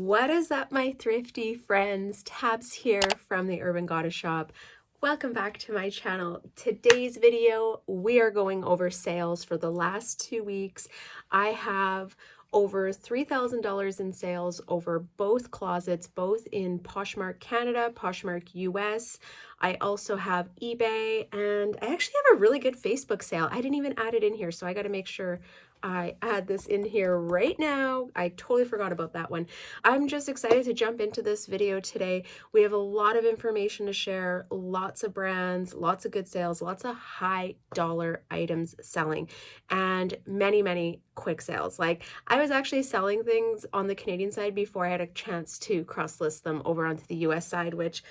What is up, my thrifty friends? Tabs here from the Urban Goddess shop. Welcome back to my channel. Today's video, we are going over sales for the last 2 weeks. I have over $3,000 in sales over both closets, both in Poshmark Canada, Poshmark US. I also have eBay, and I actually have a really good Facebook sale. I didn't even add it in here, so I got to make sure I add this in here right now. I totally forgot about that one. I'm just excited to jump into this video today. We have a lot of information to share, lots of brands, lots of good sales, lots of high dollar items selling, and many quick sales. Like, I was actually selling things on the Canadian side before I had a chance to cross list them over onto the US side, which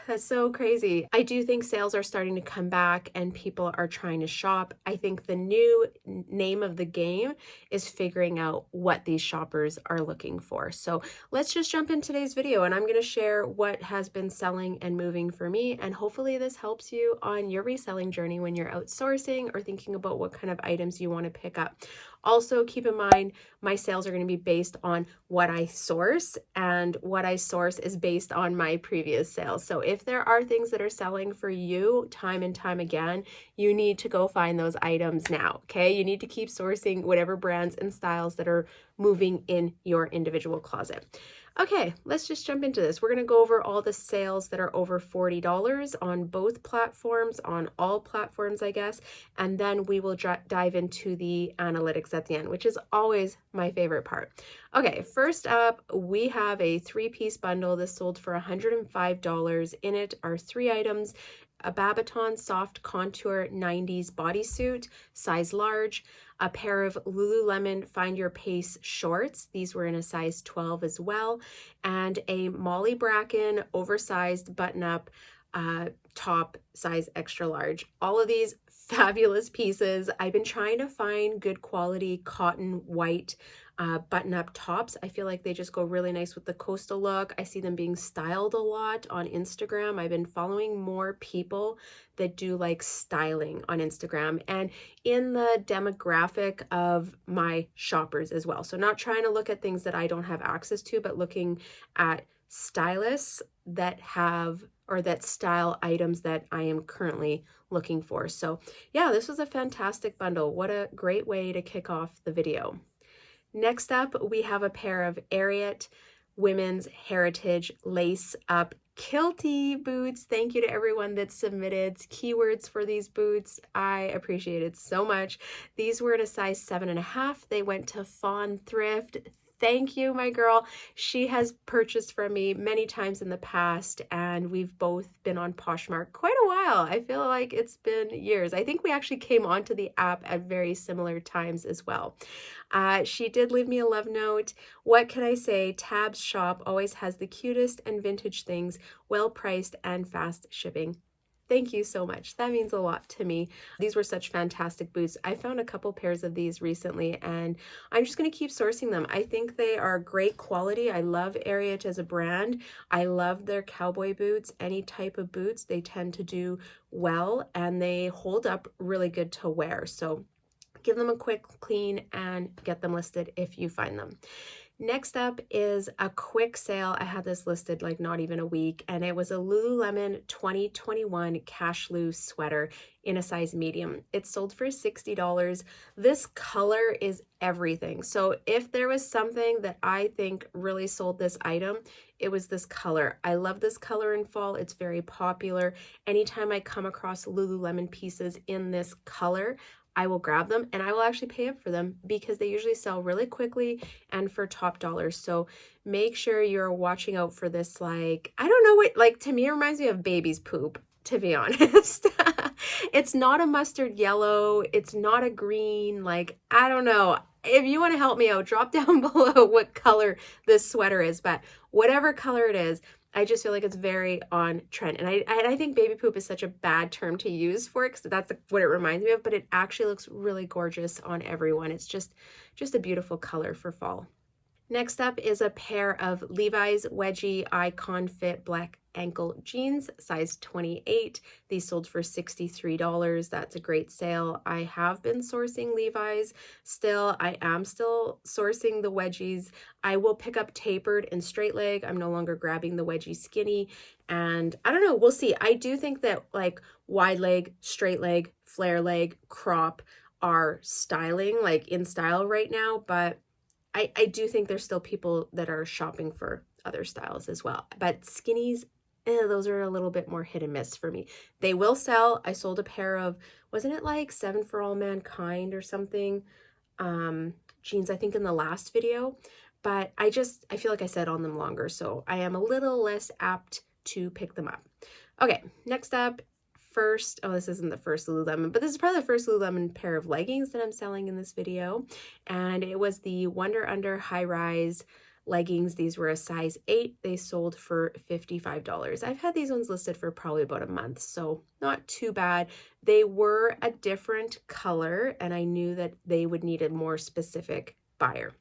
that's so crazy. I do think sales are starting to come back and people are trying to shop. I think the new name of the game is figuring out what these shoppers are looking for. So let's just jump in today's video, and I'm going to share what has been selling and moving for me, and hopefully this helps you on your reselling journey when you're outsourcing or thinking about what kind of items you want to pick up. Also, keep in mind, my sales are going to be based on what I source, and what I source is based on my previous sales. So if there are things that are selling for you time and time again, you need to go find those items now, okay? You need to keep sourcing whatever brands and styles that are moving in your individual closet. Okay, let's just jump into this. We're going to go over all the sales that are over $40 on both platforms, on all platforms, I guess, and then we will dive into the analytics at the end, which is always my favorite part. Okay, first up, we have a 3-piece bundle. This sold for $105. In it are 3 items: a Babaton soft contour 90s bodysuit, size large, a pair of Lululemon Find Your Pace shorts. These were in a size 12 as well, and a Molly Bracken oversized button-up top, size extra large. All of these fabulous pieces. I've been trying to find good quality cotton white button-up tops. I feel like they just go really nice with the coastal look. I see them being styled a lot on Instagram. I've been following more people that do like styling on Instagram and in the demographic of my shoppers as well. So not trying to look at things that I don't have access to, but looking at stylists that have or that style items that I am currently looking for. So yeah, this was a fantastic bundle. What a great way to kick off the video. Next up, we have a pair of Ariat women's heritage lace up kilty boots. Thank you to everyone that submitted keywords for these boots. I appreciate it so much. These were in a size 7.5. They went to Fawn Thrift. Thank you, my girl. She has purchased from me many times in the past, and we've both been on Poshmark quite a while. I feel like it's been years. I think we actually came onto the app at very similar times as well. She did leave me a love note. What can I say? Tab's shop always has the cutest and vintage things, well priced and fast shipping. Thank you so much. That means a lot to me. These were such fantastic boots. I found a couple pairs of these recently, and I'm just going to keep sourcing them. I think they are great quality. I love Ariat as a brand. I love their cowboy boots. Any type of boots, they tend to do well, and they hold up really good to wear. So give them a quick clean and get them listed if you find them. Next up is a quick sale. I had this listed like not even a week, and it was a Lululemon 2021 cash loose sweater in a size medium. It sold for $60. This color is everything. So if there was something that I think really sold this item, it was this color. I love this color in fall. It's very popular. Anytime I come across Lululemon pieces in this color, I will grab them, and I will actually pay up for them because they usually sell really quickly and for top dollars. So make sure you're watching out for this, like, I don't know what, like, to me it reminds me of baby's poop, to be honest. It's not a mustard yellow. It's not a green. Like, I don't know. If you want to help me out, drop down below what color this sweater is, but whatever color it is, I just feel like it's very on trend. And I think baby poop is such a bad term to use for it, because that's what it reminds me of, but it actually looks really gorgeous on everyone. It's just a beautiful color for fall. Next up is a pair of Levi's Wedgie Icon Fit black ankle jeans, size 28. These sold for $63. That's a great sale. I have been sourcing Levi's still. I am still sourcing the wedgies. I will pick up tapered and straight leg. I'm no longer grabbing the wedgie skinny. And I don't know, we'll see. I do think that like wide leg, straight leg, flare leg, crop are styling, like in style right now, but I do think there's still people that are shopping for other styles as well. But skinnies, those are a little bit more hit and miss for me. They will sell. I sold a pair of, wasn't it like 7 for All Mankind or something? Jeans, I think in the last video. But I feel like I sat on them longer. So I am a little less apt to pick them up. Okay, next up. This isn't the first Lululemon, but this is probably the first Lululemon pair of leggings that I'm selling in this video. And it was the Wonder Under High Rise leggings. These were a size 8. They sold for $55. I've had these ones listed for probably about a month, so not too bad. They were a different color, and I knew that they would need a more specific buyer.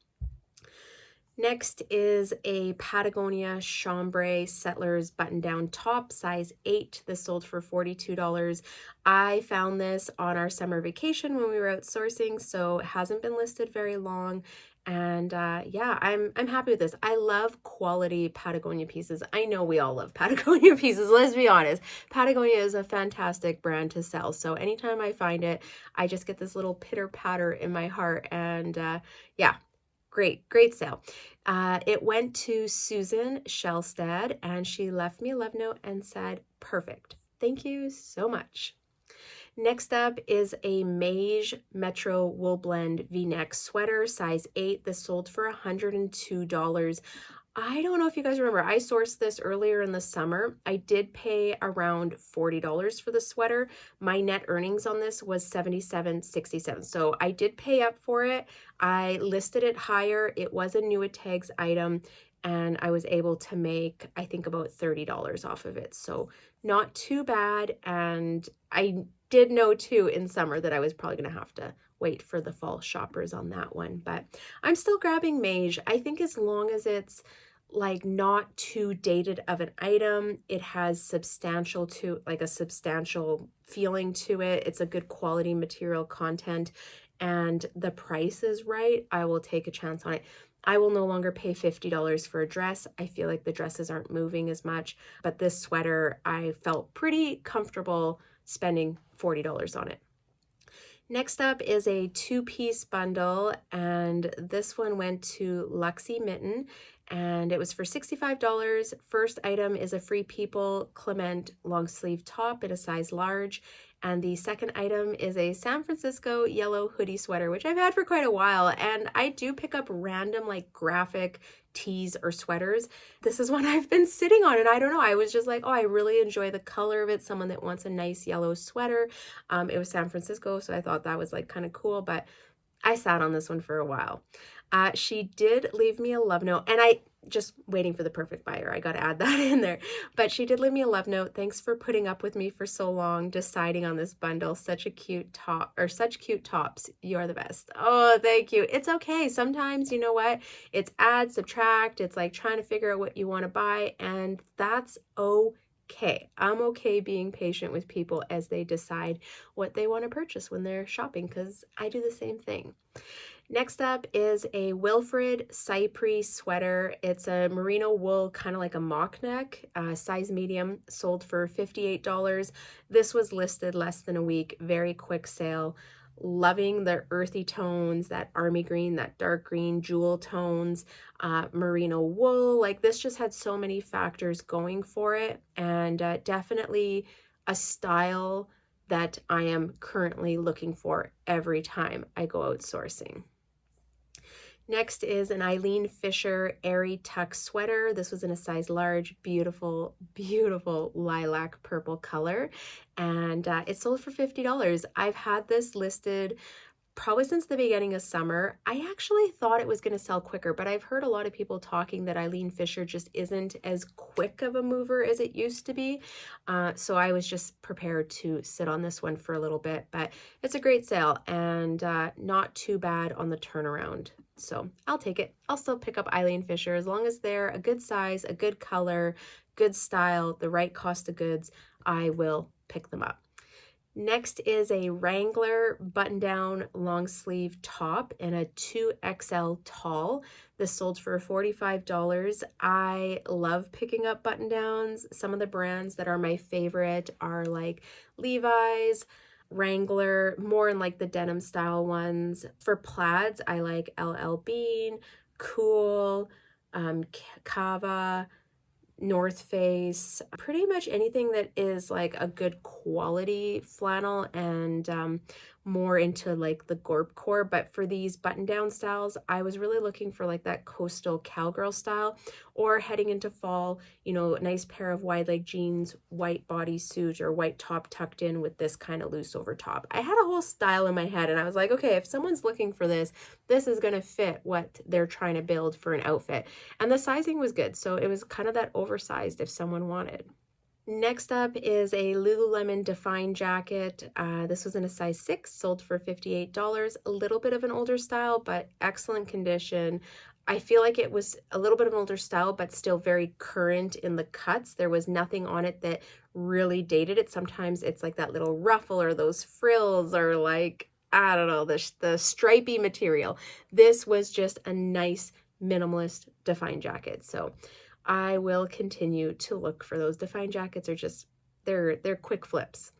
Next is a Patagonia Chambray Settlers button-down top, size 8. This sold for $42. I found this on our summer vacation when we were out sourcing, so it hasn't been listed very long. And yeah, I'm happy with this. I love quality Patagonia pieces. I know we all love Patagonia pieces, let's be honest. Patagonia is a fantastic brand to sell. So anytime I find it, I just get this little pitter-patter in my heart. And yeah. Great sale. It went to Susan Shellstead, and she left me a love note and said, perfect. Thank you so much. Next up is a Beige Metro Wool Blend V-neck sweater, size 8. This sold for $102. I don't know if you guys remember, I sourced this earlier in the summer. I did pay around $40 for the sweater. My net earnings on this was $77.67. So I did pay up for it. I listed it higher. It was a new tags item, and I was able to make, I think, about $30 off of it. So not too bad. And I did know too in summer that I was probably going to have to wait for the fall shoppers on that one, but I'm still grabbing Beige. I think as long as it's like not too dated of an item, it has substantial feeling to it. It's a good quality material content, and the price is right, I will take a chance on it. I will no longer pay $50 for a dress. I feel like the dresses aren't moving as much, but this sweater, I felt pretty comfortable spending $40 on it. Next up is a 2-piece bundle, and this one went to Luxie Mitten, and it was for $65. First item is a Free People Clement long sleeve top in a size large, and the second item is a San Francisco yellow hoodie sweater, which I've had for quite a while, and I do pick up random like graphic tees or sweaters. This is one I've been sitting on, and I don't know, I was just like, oh, I really enjoy the color of it. Someone that wants a nice yellow sweater. It was San Francisco, so I thought that was like kind of cool, but I sat on this one for a while. She did leave me a love note, and I just waiting for the perfect buyer. I got to add that in there, but she did leave me a love note. Thanks for putting up with me for so long, deciding on this bundle. Such cute tops. You are the best. Oh, thank you. It's okay. Sometimes, you know what? It's add, subtract. It's like trying to figure out what you want to buy, and that's okay. I'm okay being patient with people as they decide what they want to purchase when they're shopping, because I do the same thing. Next up is a Wilfred Cypress sweater. It's a merino wool, kind of like a mock neck, size medium, sold for $58. This was listed less than a week. Very quick sale. Loving the earthy tones, that army green, that dark green, jewel tones, merino wool. Like, this just had so many factors going for it, and definitely a style that I am currently looking for every time I go out sourcing. Next is an Eileen Fisher Airy Tuck sweater. This was in a size large, beautiful, beautiful lilac purple color, and it sold for $50. I've had this listed probably since the beginning of summer. I actually thought it was going to sell quicker, but I've heard a lot of people talking that Eileen Fisher just isn't as quick of a mover as it used to be. So I was just prepared to sit on this one for a little bit, but it's a great sale and not too bad on the turnaround. So I'll take it. I'll still pick up Eileen Fisher as long as they're a good size, a good color, good style, the right cost of goods. I will pick them up. Next is a Wrangler button-down long sleeve top in a 2XL tall. This sold for $45. I love picking up button-downs. Some of the brands that are my favorite are like Levi's, Wrangler, more in like the denim style ones. For plaids, I like LL Bean, Cool, Kava, North Face, pretty much anything that is like a good quality flannel, and more into like the gorp core. But for these button down styles, I was really looking for like that coastal cowgirl style, or heading into fall, you know, a nice pair of wide leg jeans, white bodysuit or white top tucked in with this kind of loose over top. I had a whole style in my head and I was like, okay, if someone's looking for this, this is going to fit what they're trying to build for an outfit. And the sizing was good. So it was kind of that oversized if someone wanted. Next up is a Lululemon Define jacket. This was in a size 6, sold for $58. A little bit of an older style, but excellent condition. I feel like it was a little bit of an older style, but still very current in the cuts. There was nothing on it that really dated it. Sometimes it's like that little ruffle or those frills or like, I don't know, the stripy material. This was just a nice minimalist Define jacket. So I will continue to look for those. Define jackets are just, they're quick flips.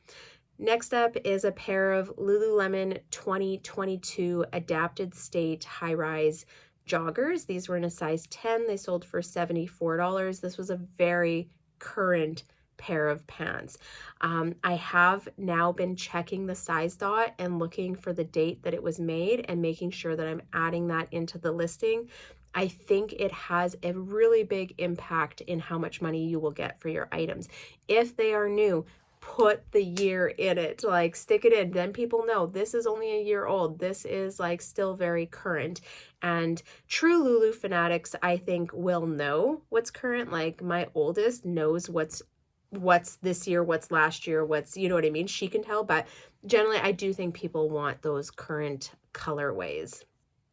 Next up is a pair of Lululemon 2022 Adapted State high-rise joggers. These were in a size 10. They sold for $74. This was a very current pair of pants. I have now been checking the size dot and looking for the date that it was made and making sure that I'm adding that into the listing. I think it has a really big impact in how much money you will get for your items. If they are new, put the year in it, like stick it in. Then people know this is only a year old. This is like still very current. And true Lulu fanatics, I think, will know what's current. Like my oldest knows what's this year, what's last year, what's, you know what I mean? She can tell, but generally I do think people want those current colorways.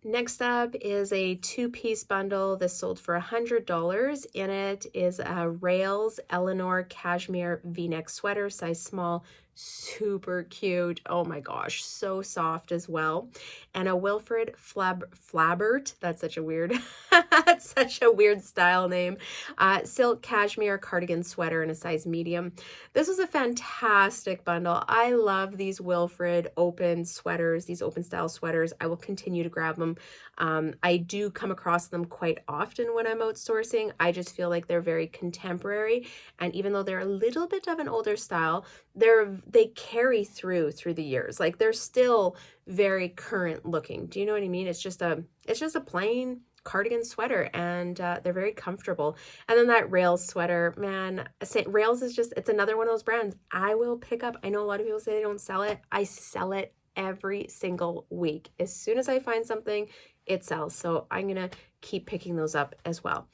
Next up is a 2-piece bundle. This sold for $100. In it is a Rails Eleanor cashmere v-neck sweater, size small, super cute. Oh my gosh, so soft as well. And a Wilfred Flabert, that's such a weird, that's such a weird style name. Silk cashmere cardigan sweater in a size medium. This was a fantastic bundle. I love these Wilfred open sweaters, these open style sweaters. I will continue to grab them. I do come across them quite often when I'm outsourcing. I just feel like they're very contemporary. And even though they're a little bit of an older style, they carry through the years. Like they're still very current looking. Do you know what I mean? It's just a plain cardigan sweater, and they're very comfortable. And then that Rails sweater, man, Rails is just, it's another one of those brands I will pick up. I know a lot of people say they don't sell it. I sell it every single week. As soon as I find something, it sells. So I'm gonna keep picking those up as well.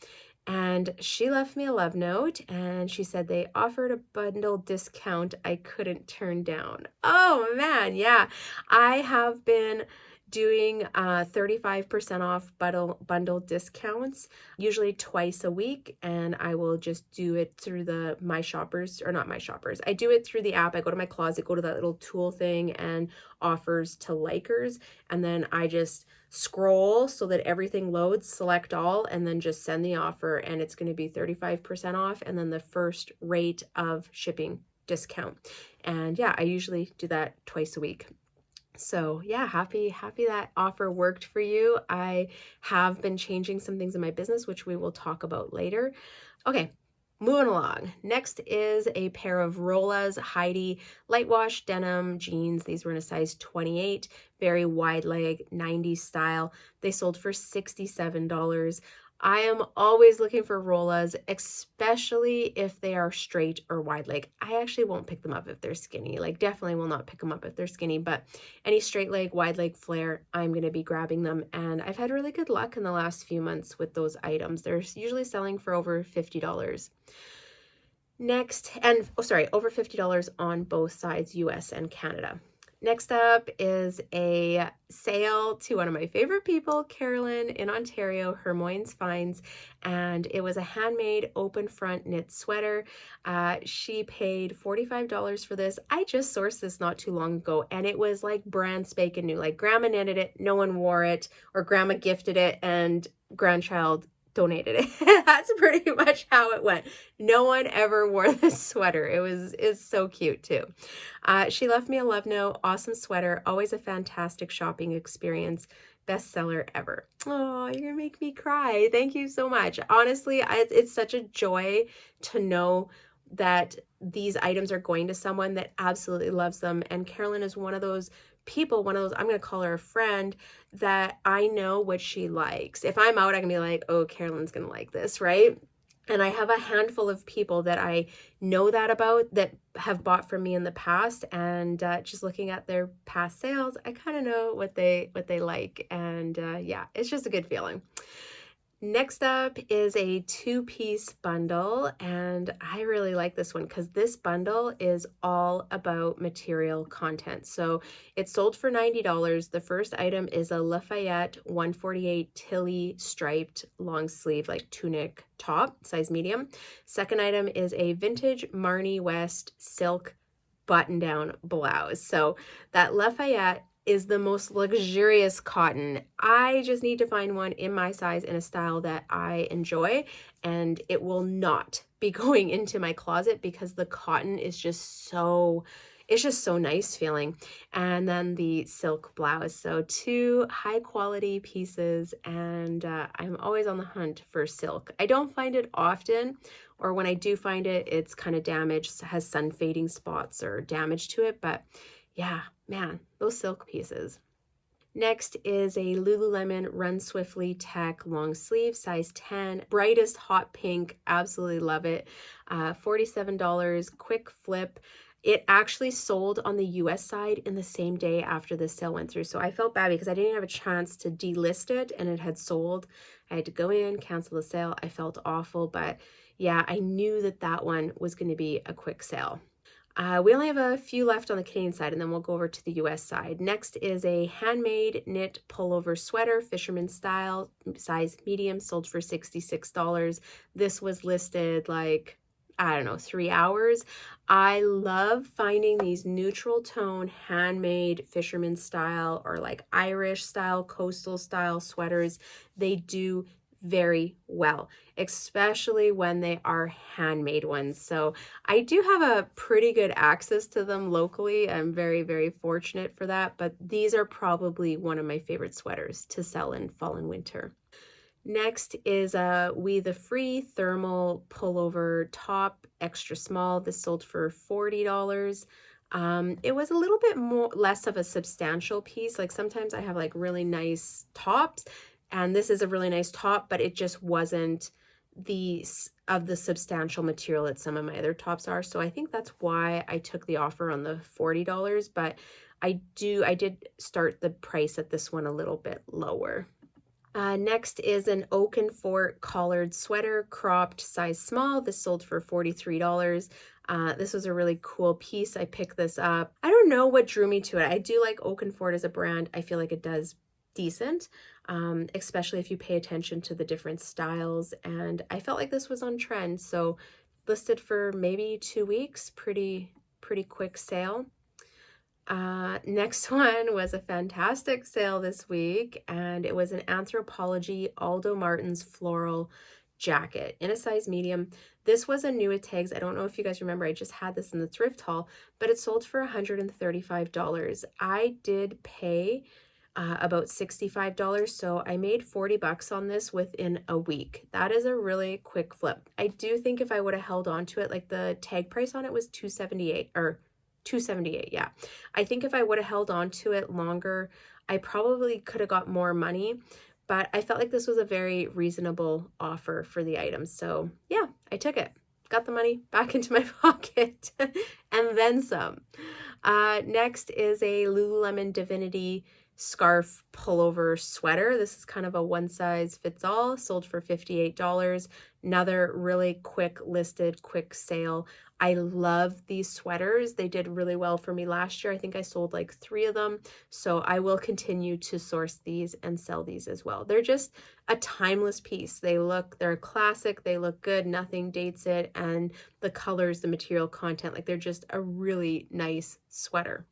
And she left me a love note and she said they offered a bundle discount I couldn't turn down. Oh man, yeah. I have been doing 35% off bundle discounts, usually twice a week, and I will just do it through the My Shoppers, or not My Shoppers. I do it through the app. I go to my closet, go to that little tool thing and offers to likers, and then I just scroll so that everything loads, select all, and then just send the offer, and it's going to be 35% off, and then the first rate of shipping discount. And yeah, I usually do that twice a week. So yeah, happy that offer worked for you. I have been changing some things in my business, which we will talk about later. Okay, moving along. Next is a pair of Rolla's Heidi light wash denim jeans. These were in a size 28, very wide leg, 90s style. They sold for $67. I am always looking for Rolla's, especially if they are straight or wide leg. I actually won't pick them up if they're skinny. Like definitely will not pick them up if they're skinny, but any straight leg, wide leg flare, I'm going to be grabbing them. And I've had really good luck in the last few months with those items. They're usually selling for over $50. Next, and over $50 on both sides, US and Canada. Next up is a sale to one of my favorite people, Carolyn in Ontario, Hermoines Finds, and it was a handmade open front knit sweater. She paid $45 for this. I just sourced this not too long ago, and it was like brand spanking new. Like grandma knitted it, no one wore it, or grandma gifted it, and grandchild donated it. That's pretty much how it went. No one ever wore this sweater. It's so cute too. She left me a love note. Awesome sweater. Always a fantastic shopping experience. Bestseller ever. Oh, you're gonna make me cry. Thank you so much. Honestly, it's such a joy to know that these items are going to someone that absolutely loves them. And Carolyn is one of those people, I'm going to call her a friend, that I know what she likes. If I'm out, I can be like, oh, Carolyn's going to like this, right? And I have a handful of people that I know that about that have bought from me in the past, and just looking at their past sales, I kind of know what they like, and yeah, it's just a good feeling. Next up is a two-piece bundle, and I really like this one because this bundle is all about material content. So it's sold for $90. The first item is a Lafayette 148 Tilly striped long sleeve, like tunic top, size medium. Second item is a vintage Marnie West silk button-down blouse. So that Lafayette is the most luxurious cotton. I just need to find one in my size in a style that I enjoy, and it will not be going into my closet because the cotton is just so, it's just so nice feeling. And then the silk blouse. So two high quality pieces, and I'm always on the hunt for silk. I don't find it often, or when I do find it, it's kind of damaged, has sun fading spots or damage to it, but yeah, man, those silk pieces. Next is a Lululemon Run Swiftly Tech long sleeve, size 10, brightest hot pink, absolutely love it. $47, quick flip. It actually sold on the US side in the same day after the sale went through. So I felt bad because I didn't have a chance to delist it and it had sold. I had to go in, cancel the sale. I felt awful, but yeah, I knew that that one was going to be a quick sale. We only have a few left on the Canadian side, and then we'll go over to the US side. Next is a handmade knit pullover sweater, fisherman style, size medium, sold for $66. This was listed like, I don't know, 3 hours. I love finding these neutral tone, handmade fisherman style or like Irish style, coastal style sweaters. They do very well, especially when they are handmade ones. So I do have a pretty good access to them locally. I'm very, very fortunate for that, but these are probably one of my favorite sweaters to sell in fall and winter. Next is a We the Free thermal pullover top, extra small. This sold for $40. It was a little bit less of a substantial piece. Like sometimes I have like really nice tops, and this is a really nice top, but it just wasn't the substantial material that some of my other tops are. So I think that's why I took the offer on the $40, but I did start the price at this one a little bit lower. Next is an Oakenfort collared sweater, cropped, size small. This sold for $43. This was a really cool piece. I picked this up. I don't know what drew me to it. I do like Oakenfort as a brand. I feel like it does decent, especially if you pay attention to the different styles, and I felt like this was on trend, so listed for maybe 2 weeks. Pretty quick sale. Next one was a fantastic sale this week, and it was an Anthropologie Aldo Martin's floral jacket in a size medium. This was a new at tags. I don't know if you guys remember, I just had this in the thrift haul, but it sold for $135. I did pay about $65, so I made $40 on this within a week. That is a really quick flip. I do think if I would have held on to it, like the tag price on it was $278, or $278, yeah. I think if I would have held on to it longer, I probably could have got more money, but I felt like this was a very reasonable offer for the item. So yeah, I took it, got the money back into my pocket, and then some. Next is a Lululemon Divinity scarf pullover sweater. This is kind of a one size fits all, sold for $58. Another really quick listed, quick sale. I love these sweaters. They did really well for me last year. I think I sold like 3 of them. So I will continue to source these and sell these as well. They're just a timeless piece. They're classic. They look good. Nothing dates it. And the colors, the material content, like they're just a really nice sweater.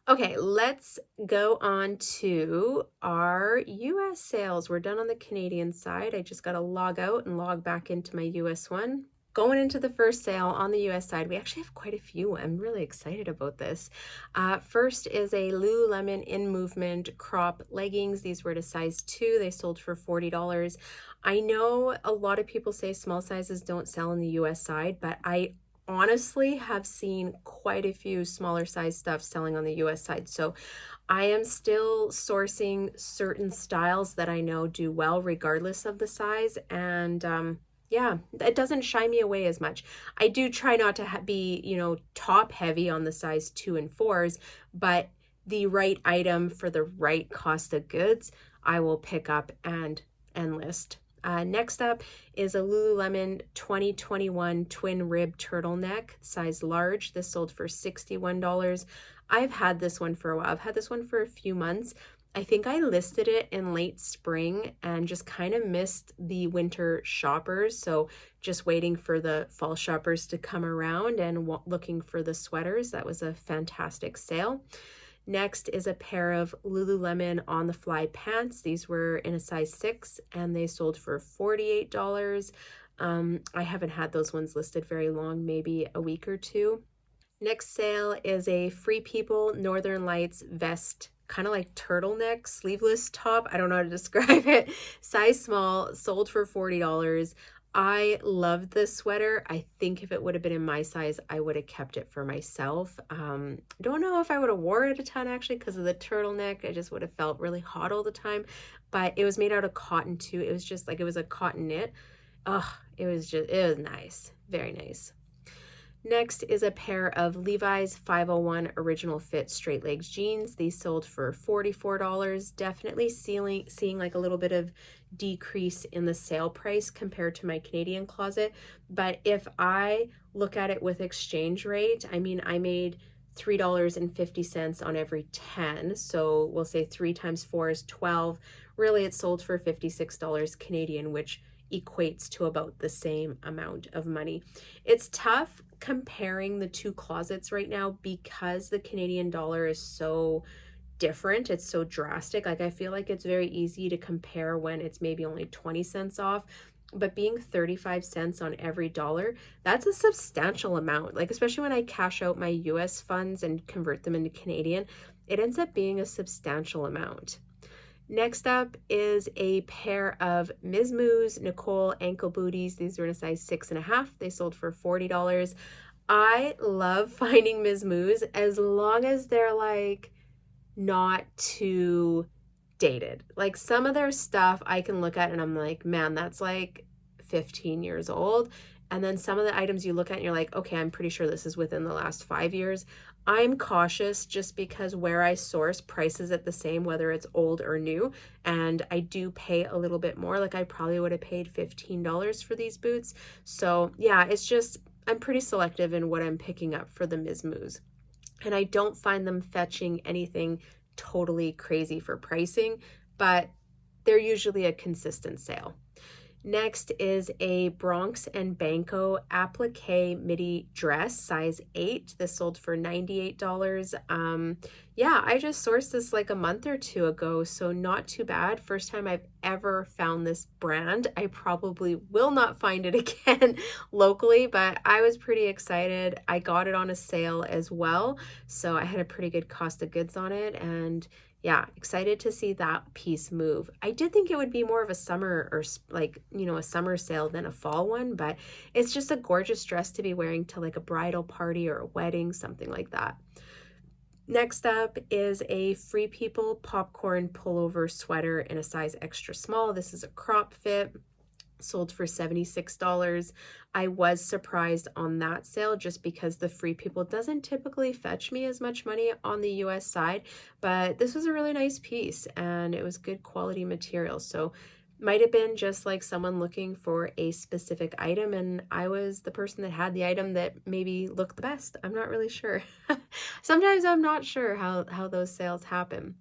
Okay, let's go on to our US sales. We're done on the Canadian side. I just got to log out and log back into my US one. Going into the first sale on the US side, we actually have quite a few. I'm really excited about this. First is a Lululemon In Movement crop leggings. These were to size 2. They sold for $40. I know a lot of people say small sizes don't sell in the US side, but I honestly have seen quite a few smaller size stuff selling on the US side. So I am still sourcing certain styles that I know do well regardless of the size. And yeah, it doesn't shy me away as much. I do try not to be, you know, top heavy on the size 2 and 4s, but the right item for the right cost of goods, I will pick up and list. Next up is a Lululemon 2021 twin rib turtleneck, size large. This sold for $61. I've had this one for a while. I've had this one for a few months. I think I listed it in late spring and just kind of missed the winter shoppers. So just waiting for the fall shoppers to come around and looking for the sweaters. That was a fantastic sale. Next is a pair of Lululemon On the Fly pants. These were in a size 6 and they sold for $48. I haven't had those ones listed very long, maybe a week or two. Next sale is a Free People Northern Lights vest, kind of like turtleneck, sleeveless top. I don't know how to describe it. Size small, sold for $40. I love this sweater. I think if it would have been in my size, I would have kept it for myself. Don't know if I would have wore it a ton actually because of the turtleneck. I just would have felt really hot all the time. But it was made out of cotton too. It was just like, it was a cotton knit. Oh, it was nice. Very nice. Next is a pair of Levi's 501 Original Fit straight legs jeans. These sold for $44. Definitely seeing like a little bit of decrease in the sale price compared to my Canadian closet. But if I look at it with exchange rate, I mean, I made $3.50 on every 10. So we'll say 3 times 4 is 12. Really, it sold for $56 Canadian, which equates to about the same amount of money. It's tough comparing the two closets right now because the Canadian dollar is so different. It's so drastic. Like I feel like it's very easy to compare when it's maybe only 20 cents off, but being 35 cents on every dollar, that's a substantial amount. Like especially when I cash out my US funds and convert them into Canadian, it ends up being a substantial amount. Next up is a pair of Ms. Moo's Nicole ankle booties. These are in a size 6.5. They sold for $40. I love finding Ms. Moo's as long as they're like not too dated. Like some of their stuff I can look at and I'm like, man, that's like 15 years old. And then some of the items you look at and you're like, okay, I'm pretty sure this is within the last 5 years. I'm cautious just because where I source prices at the same, whether it's old or new, and I do pay a little bit more. Like I probably would have paid $15 for these boots. So yeah, it's just, I'm pretty selective in what I'm picking up for the Ms. Moo's. And I don't find them fetching anything totally crazy for pricing, but they're usually a consistent sale. Next is a Bronx and Banco applique midi dress, size 8. This sold for $98. Yeah, I just sourced this like a month or two ago, so not too bad. First time I've ever found this brand. I probably will not find it again locally, but I was pretty excited. I got it on a sale as well, so I had a pretty good cost of goods on it, and yeah, excited to see that piece move. I did think it would be more of a summer or like, you know, a summer sale than a fall one, but it's just a gorgeous dress to be wearing to like a bridal party or a wedding, something like that. Next up is a Free People popcorn pullover sweater in a size extra small. This is a crop fit. sold for $76. I was surprised on that sale just because the Free People doesn't typically fetch me as much money on the US side, but this was a really nice piece and it was good quality material. So might have been just like someone looking for a specific item and I was the person that had the item that maybe looked the best. I'm not really sure. Sometimes I'm not sure how those sales happen.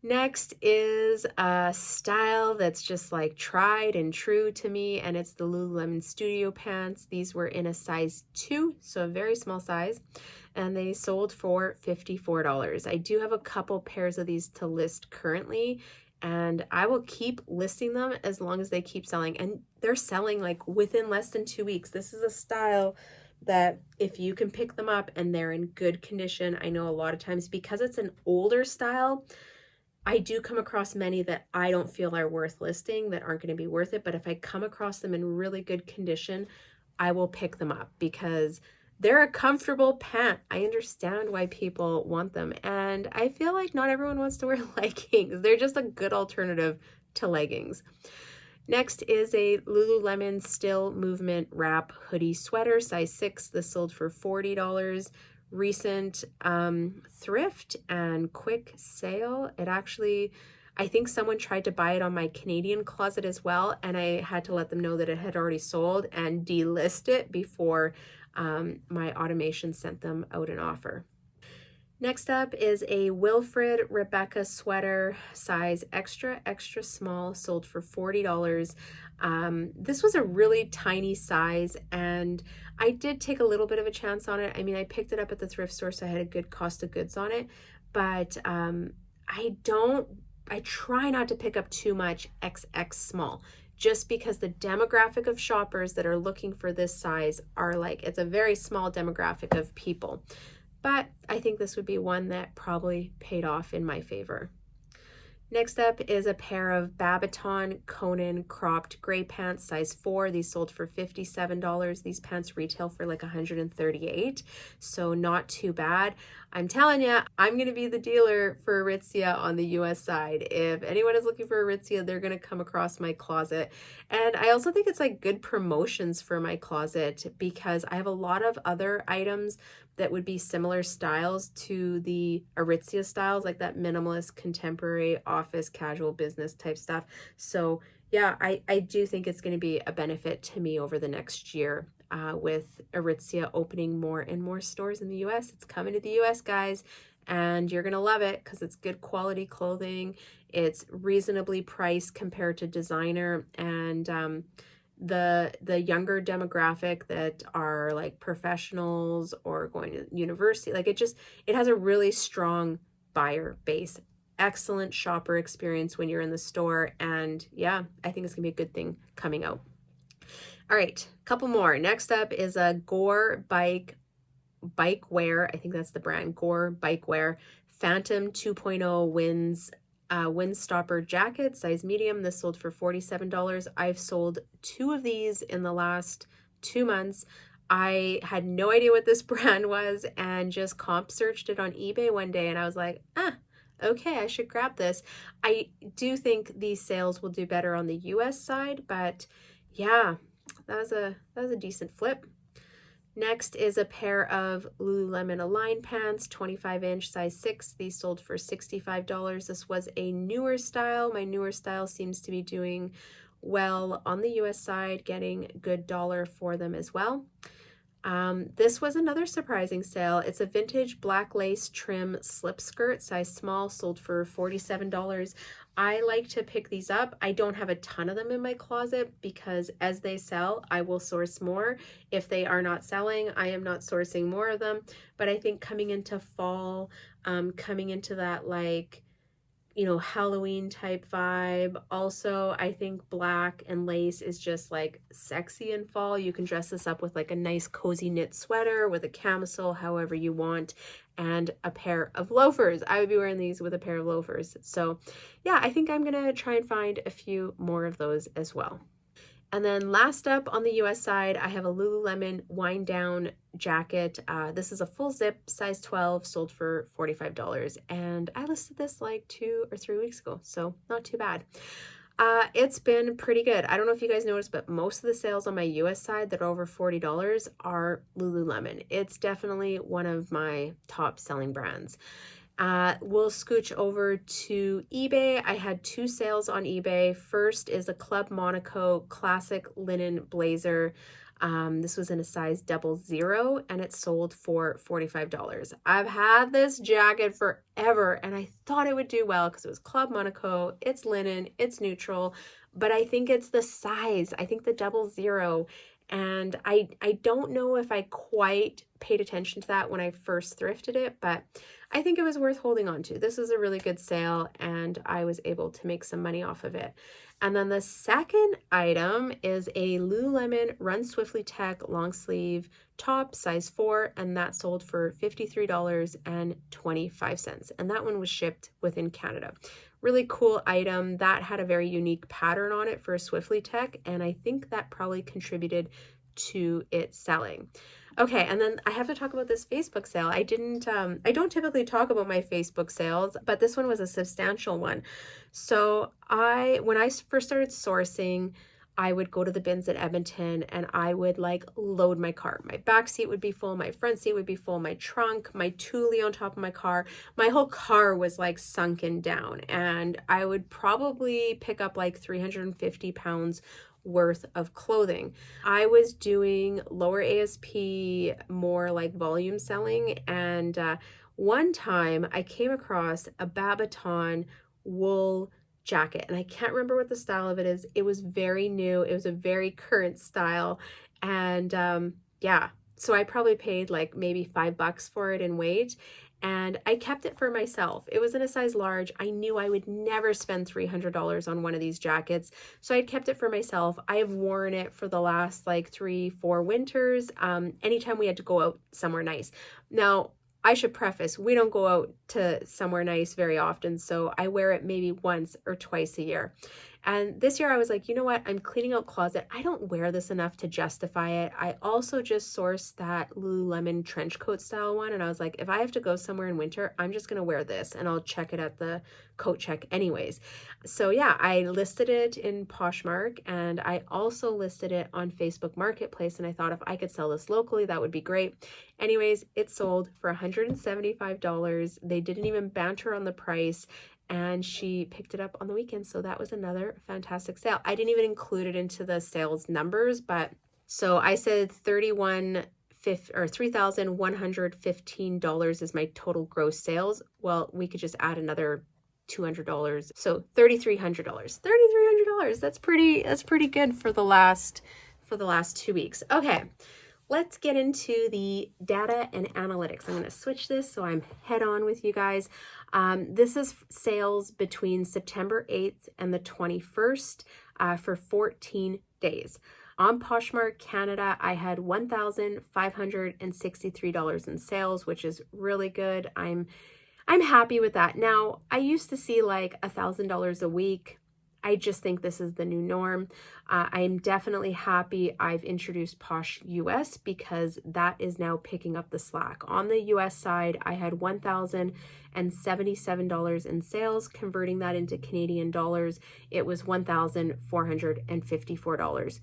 Next is a style that's just like tried and true to me, and it's the Lululemon Studio pants. These were in a size 2, so a very small size, and they sold for $54. I do have a couple pairs of these to list currently, and I will keep listing them as long as they keep selling, and they're selling like within less than 2 weeks. This is a style that if you can pick them up and they're in good condition, I know a lot of times because it's an older style, I do come across many that I don't feel are worth listing, that aren't going to be worth it. But if I come across them in really good condition, I will pick them up because they're a comfortable pant. I understand why people want them. And I feel like not everyone wants to wear leggings. They're just a good alternative to leggings. Next is a Lululemon Still Movement Wrap Hoodie Sweater, size 6. This sold for $40. Recent thrift and quick sale. It actually, I think someone tried to buy it on my Canadian closet as well, and I had to let them know that it had already sold and delist it before my automation sent them out an offer. Next up is a Wilfred Rebecca sweater, size extra small, sold for $40. This was a really tiny size and I did take a little bit of a chance on it. I mean, I picked it up at the thrift store, so I had a good cost of goods on it, but I try not to pick up too much XX small, just because the demographic of shoppers that are looking for this size are like, it's a very small demographic of people. But I think this would be one that probably paid off in my favor. Next up is a pair of Babaton Conan cropped gray pants, size 4. These sold for $57. These pants retail for like $138, so not too bad. I'm telling you, I'm going to be the dealer for Aritzia on the US side. If anyone is looking for Aritzia, they're going to come across my closet. And I also think it's like good promotions for my closet because I have a lot of other items that would be similar styles to the Aritzia styles, like that minimalist, contemporary, office, casual, business type stuff. So yeah, I do think it's going to be a benefit to me over the next year with Aritzia opening more and more stores in the US. It's coming to the US, guys, and you're going to love it because it's good quality clothing. It's reasonably priced compared to designer, and the younger demographic that are like professionals or going to university, like it has a really strong buyer base, excellent shopper experience when you're in the store, and yeah, I think it's gonna be a good thing coming out. All right, a couple more. Next up is a Gore Bike Wear, I think that's the brand, Gore Bike Wear Phantom 2.0 Windstopper jacket, size medium. This sold for $47. I've sold 2 of these in the last 2 months. I had no idea what this brand was and just comp searched it on eBay one day and I was like, okay, I should grab this. I do think these sales will do better on the US side, but yeah, that was a decent flip. Next is a pair of Lululemon Align pants, 25-inch, size 6. These sold for $65. This was a newer style. My newer style seems to be doing well on the US side, getting good dollar for them as well. This was another surprising sale. It's a vintage black lace trim slip skirt, size small, sold for $47. I like to pick these up. I don't have a ton of them in my closet because as they sell, I will source more. If they are not selling, I am not sourcing more of them. But I think coming into fall, coming into that like, you know, Halloween type vibe. Also, I think black and lace is just like sexy in fall. You can dress this up with like a nice cozy knit sweater with a camisole, however you want, and a pair of loafers. I would be wearing these with a pair of loafers. So yeah, I think I'm gonna try and find a few more of those as well. And then last up on the US side, I have a Lululemon wind down jacket. This is a full zip, size 12, sold for $45. And I listed this like 2 or 3 weeks ago, so not too bad. It's been pretty good. I don't know if you guys noticed, but most of the sales on my US side that are over $40 are Lululemon. It's definitely one of my top selling brands. We'll scooch over to eBay. I had 2 sales on eBay. First is a Club Monaco classic linen blazer. This was in a size 00 and it sold for $45. I've had this jacket forever and I thought it would do well because it was Club Monaco, it's linen, it's neutral, but I think it's the size. I think the 00, and I don't know if I quite paid attention to that when I first thrifted it, but I think it was worth holding on to. This is a really good sale and I was able to make some money off of it. And then the second item is a Lululemon Run Swiftly Tech long sleeve top, size 4, and that sold for $53.25. And that one was shipped within Canada. Really cool item. That had a very unique pattern on it for a Swiftly Tech, and I think that probably contributed to it selling. Okay, and then I have to talk about this Facebook sale. I don't typically talk about my Facebook sales, but this one was a substantial one. So when I first started sourcing, I would go to the bins at Edmonton and I would like load my car. My back seat would be full, my front seat would be full, my trunk, my Thule on top of my car. My whole car was like sunken down, and I would probably pick up like 350 pounds worth of clothing. I was doing lower ASP, more like volume selling, and one time I came across a Babaton wool jacket, and I can't remember what the style of it is. It was very new. It was a very current style, and yeah, so I probably paid like maybe $5 for it in weight, and I kept it for myself. It was in a size large. I knew I would never spend $300 on one of these jackets, so I kept it for myself. I have worn it for the last like 3-4 winters, anytime we had to go out somewhere nice. Now, I should preface, we don't go out to somewhere nice very often, so I wear it maybe once or twice a year. And this year I was like, you know what? I'm cleaning out closet. I don't wear this enough to justify it. I also just sourced that Lululemon trench coat style one, and I was like, if I have to go somewhere in winter, I'm just gonna wear this and I'll check it at the coat check anyways. So yeah, I listed it in Poshmark, and I also listed it on Facebook Marketplace, and I thought if I could sell this locally, that would be great. Anyways, it sold for $175. They didn't even banter on the price, and she picked it up on the weekend. So that was another fantastic sale. I didn't even include it into the sales numbers, but so I said $3,115 is my total gross sales. Well, we could just add another $200. So $3,300. $3,300. That's pretty good for the last 2 weeks. Okay. Let's get into the data and analytics. I'm going to switch this so I'm head on with you guys. This is sales between September 8th and the 21st for 14 days. On Poshmark Canada, I had $1,563 in sales, which is really good. I'm happy with that. Now, I used to see like $1,000 a week. I just think this is the new norm. I'm definitely happy I've introduced Posh US because that is now picking up the slack. On the US side, I had $1,077 in sales. Converting that into Canadian dollars, it was $1,454.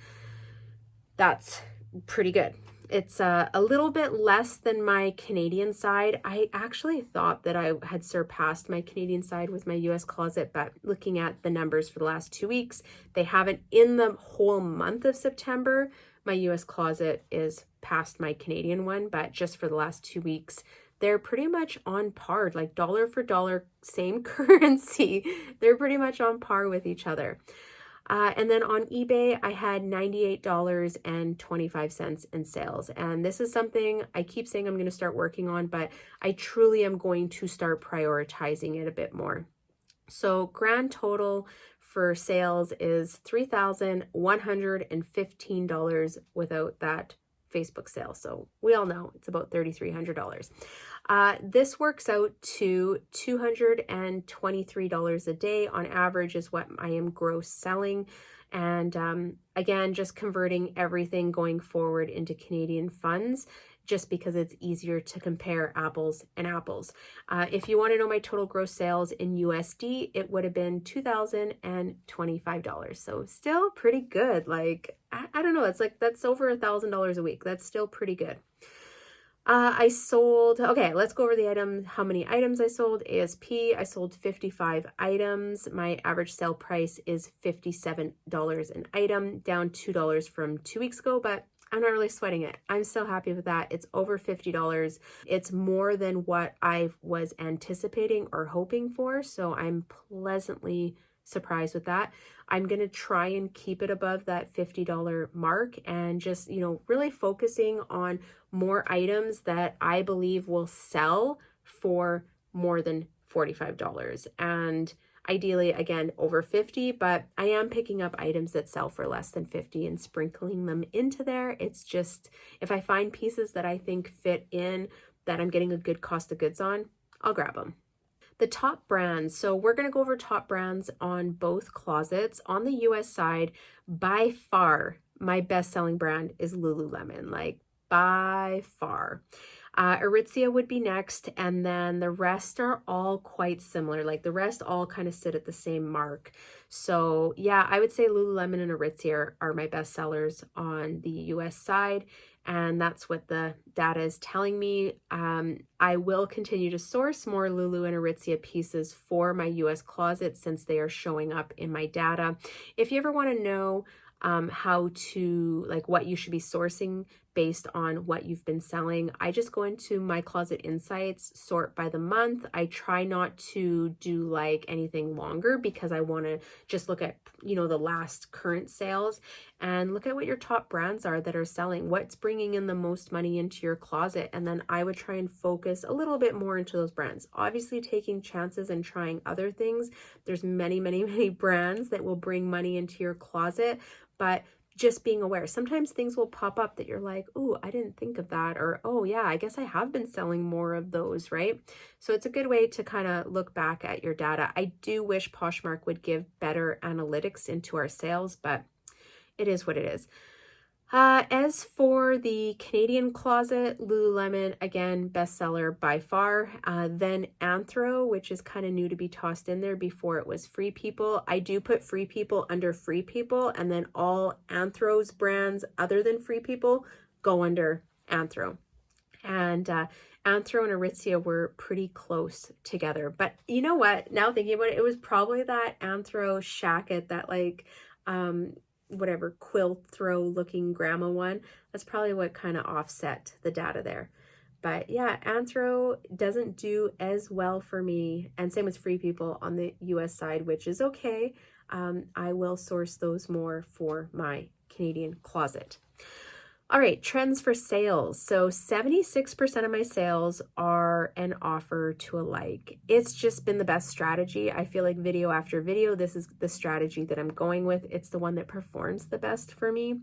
That's pretty good. It's a little bit less than my Canadian side. I actually thought that I had surpassed my Canadian side with my US closet, but looking at the numbers for the last 2 weeks, they haven't. In the whole month of September, my US closet is past my Canadian one, but just for the last 2 weeks, they're pretty much on par, like dollar for dollar, same currency. They're pretty much on par with each other. And then on eBay, I had $98.25 in sales. And this is something I keep saying I'm going to start working on, but I truly am going to start prioritizing it a bit more. So grand total for sales is $3,115 without that Facebook sale. So we all know it's about $3,300. This works out to $223 a day on average is what I am gross selling. And again, just converting everything going forward into Canadian funds, just because it's easier to compare apples and apples. If you want to know my total gross sales in USD, it would have been $2,025. So still pretty good. Like, I don't know, it's like, that's over $1,000 a week. That's still pretty good. I sold, okay, let's go over the item, how many items I sold. ASP, I sold 55 items. My average sale price is $57 an item, down $2 from 2 weeks ago, but I'm not really sweating it. I'm so happy with that. It's over $50. It's more than what I was anticipating or hoping for, so I'm pleasantly surprised with that. I'm going to try and keep it above that $50 mark and just, you know, really focusing on more items that I believe will sell for more than $45, and ideally again over 50, but I am picking up items that sell for less than 50 and sprinkling them into there. It's just, if I find pieces that I think fit in, that I'm getting a good cost of goods on, I'll grab them. The top brands, so we're going to go over top brands on both closets. On the US side, by far my best-selling brand is Lululemon, like by far. Aritzia would be next, and then the rest are all quite similar. Like the rest all kind of sit at the same mark. So yeah, I would say Lululemon and Aritzia are my best sellers on the US side, and that's what the data is telling me. I will continue to source more Lulu and Aritzia pieces for my US closet since they are showing up in my data. If you ever want to know how to, like, what you should be sourcing based on what you've been selling, I just go into my closet insights, sort by the month. I try not to do like anything longer because I want to just look at, you know, the last current sales and look at what your top brands are that are selling, what's bringing in the most money into your closet. And then I would try and focus a little bit more into those brands, obviously taking chances and trying other things. There's many brands that will bring money into your closet, but just being aware. Sometimes things will pop up that you're like, ooh, I didn't think of that. Or, oh yeah, I guess I have been selling more of those, right? So it's a good way to kind of look back at your data. I do wish Poshmark would give better analytics into our sales, but it is what it is. As for the Canadian closet, Lululemon, again, bestseller by far. Then Anthro, which is kind of new to be tossed in there. Before it was Free People. I do put Free People under Free People, and then all Anthro's brands other than Free People go under Anthro. And Anthro and Aritzia were pretty close together. But you know what? Now thinking about it, it was probably that Anthro shacket, that like whatever quilt throw looking grandma one. That's probably what kind of offset the data there. But yeah, Anthro doesn't do as well for me, and same with Free People on the US side, which is okay. I will source those more for my Canadian closet. All right, trends for sales. So 76% of my sales are an offer to a like. It's just been the best strategy. I feel like video after video, this is the strategy that I'm going with. It's the one that performs the best for me.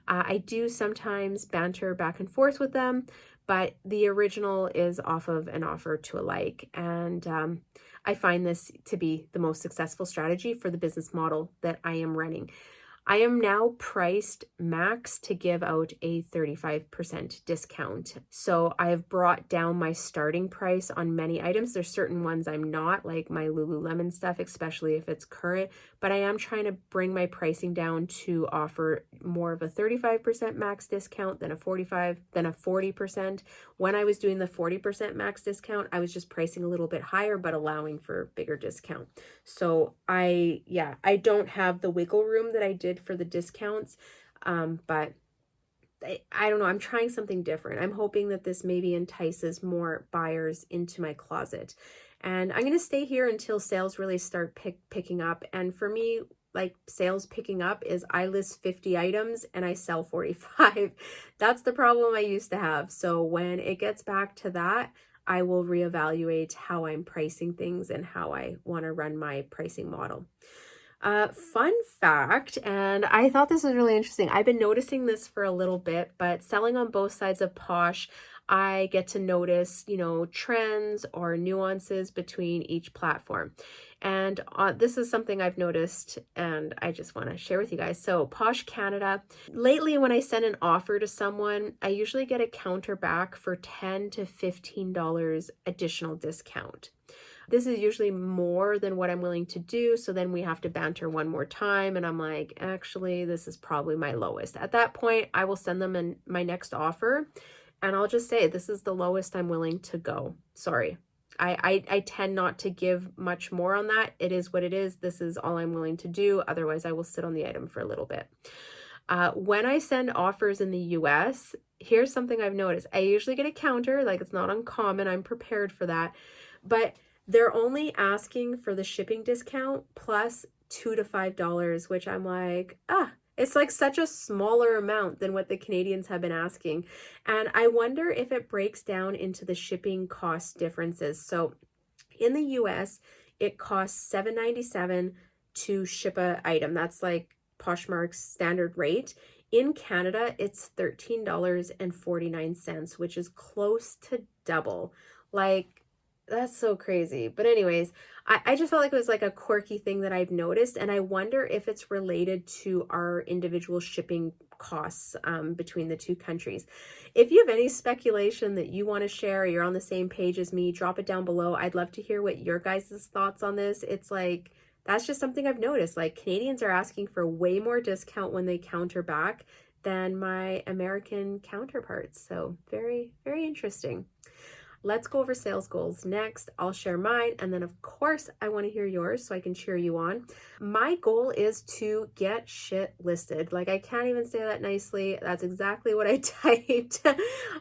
I do sometimes banter back and forth with them, but the original is off of an offer to a like. And I find this to be the most successful strategy for the business model that I am running. I am now priced max to give out a 35% discount. So I have brought down my starting price on many items. There's certain ones I'm not, like my Lululemon stuff, especially if it's current, but I am trying to bring my pricing down to offer more of a 35% max discount than a 40%. When I was doing the 40% max discount, I was just pricing a little bit higher, but allowing for bigger discount. So I don't have the wiggle room that I did for the discounts, but I don't know, I'm trying something different. I'm hoping that this maybe entices more buyers into my closet, and I'm going to stay here until sales really start picking up. And for me, like, sales picking up is I list 50 items and I sell 45. That's the problem I used to have. So when it gets back to that, I will reevaluate how I'm pricing things and how I want to run my pricing model. Fun fact, and I thought this was really interesting. I've been noticing this for a little bit, but selling on both sides of Posh, I get to notice, trends or nuances between each platform. And this is something I've noticed and I just want to share with you guys. So Posh Canada, lately when I send an offer to someone, I usually get a counter back for $10 to $15 additional discount. This is usually more than what I'm willing to do. So then we have to banter one more time. And I'm like, actually, this is probably my lowest. At that point, I will send them my next offer. And I'll just say, this is the lowest I'm willing to go. Sorry. I tend not to give much more on that. It is what it is. This is all I'm willing to do. Otherwise, I will sit on the item for a little bit. When I send offers in the US, here's something I've noticed. I usually get a counter. Like, it's not uncommon. I'm prepared for that. But they're only asking for the shipping discount plus $2 to $5, which I'm like, it's like such a smaller amount than what the Canadians have been asking. And I wonder if it breaks down into the shipping cost differences. So in the US, it costs $7.97 to ship an item. That's like Poshmark's standard rate. In Canada, it's $13.49, which is close to double. Like, that's so crazy. But anyways, I just felt like it was like a quirky thing that I've noticed. And I wonder if it's related to our individual shipping costs between the two countries. If you have any speculation that you want to share, or you're on the same page as me, drop it down below. I'd love to hear what your guys' thoughts on this. It's like, that's just something I've noticed. Like, Canadians are asking for way more discount when they counter back than my American counterparts. So very, very interesting. Let's go over sales goals next. I'll share mine, and then of course I want to hear yours so I can cheer you on. My goal is to get shit listed. Like, I can't even say that nicely. That's exactly what I typed.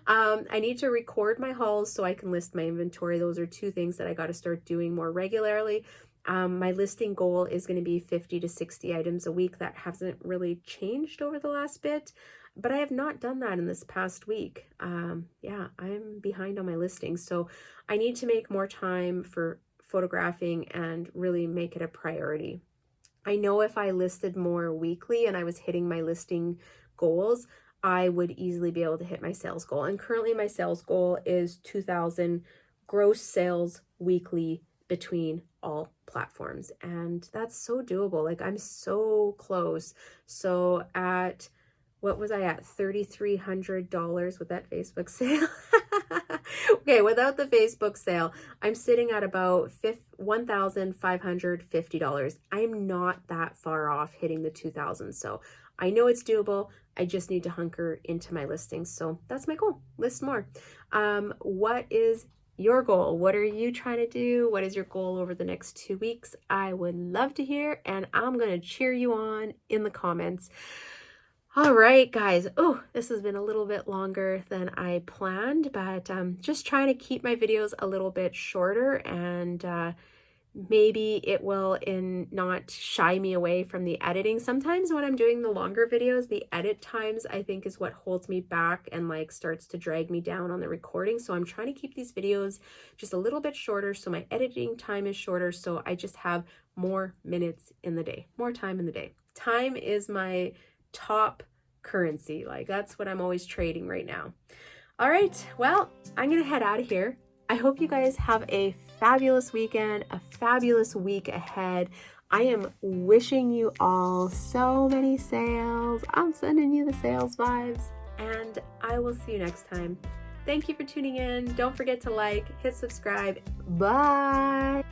I need to record my hauls so I can list my inventory. Those are two things that I got to start doing more regularly. My listing goal is going to be 50 to 60 items a week. That hasn't really changed over the last bit, but I have not done that in this past week. Yeah, I'm behind on my listings. So I need to make more time for photographing and really make it a priority. I know if I listed more weekly and I was hitting my listing goals, I would easily be able to hit my sales goal. And currently my sales goal is 2,000 gross sales weekly between all platforms. And that's so doable. Like, I'm so close. So at, what was I at? $3,300 with that Facebook sale. Okay, without the Facebook sale, I'm sitting at about $1,550. I'm not that far off hitting the 2,000. So I know it's doable. I just need to hunker into my listings. So that's my goal. List more. What is your goal? What are you trying to do? What is your goal over the next 2 weeks? I would love to hear, and I'm going to cheer you on in the comments. All right, guys. Oh, this has been a little bit longer than I planned, but just trying to keep my videos a little bit shorter, and maybe it will not shy me away from the editing. Sometimes when I'm doing the longer videos, the edit times, I think, is what holds me back and like starts to drag me down on the recording. So I'm trying to keep these videos just a little bit shorter so my editing time is shorter, so I just have more minutes in the day, more time in the day. Time is my top currency. Like, that's what I'm always trading right now. All right, well, I'm gonna head out of here. I hope you guys have a fabulous weekend, a fabulous week ahead. I am wishing you all so many sales. I'm sending you the sales vibes, and I will see you next time. Thank you for tuning in. Don't forget to like, hit subscribe. Bye.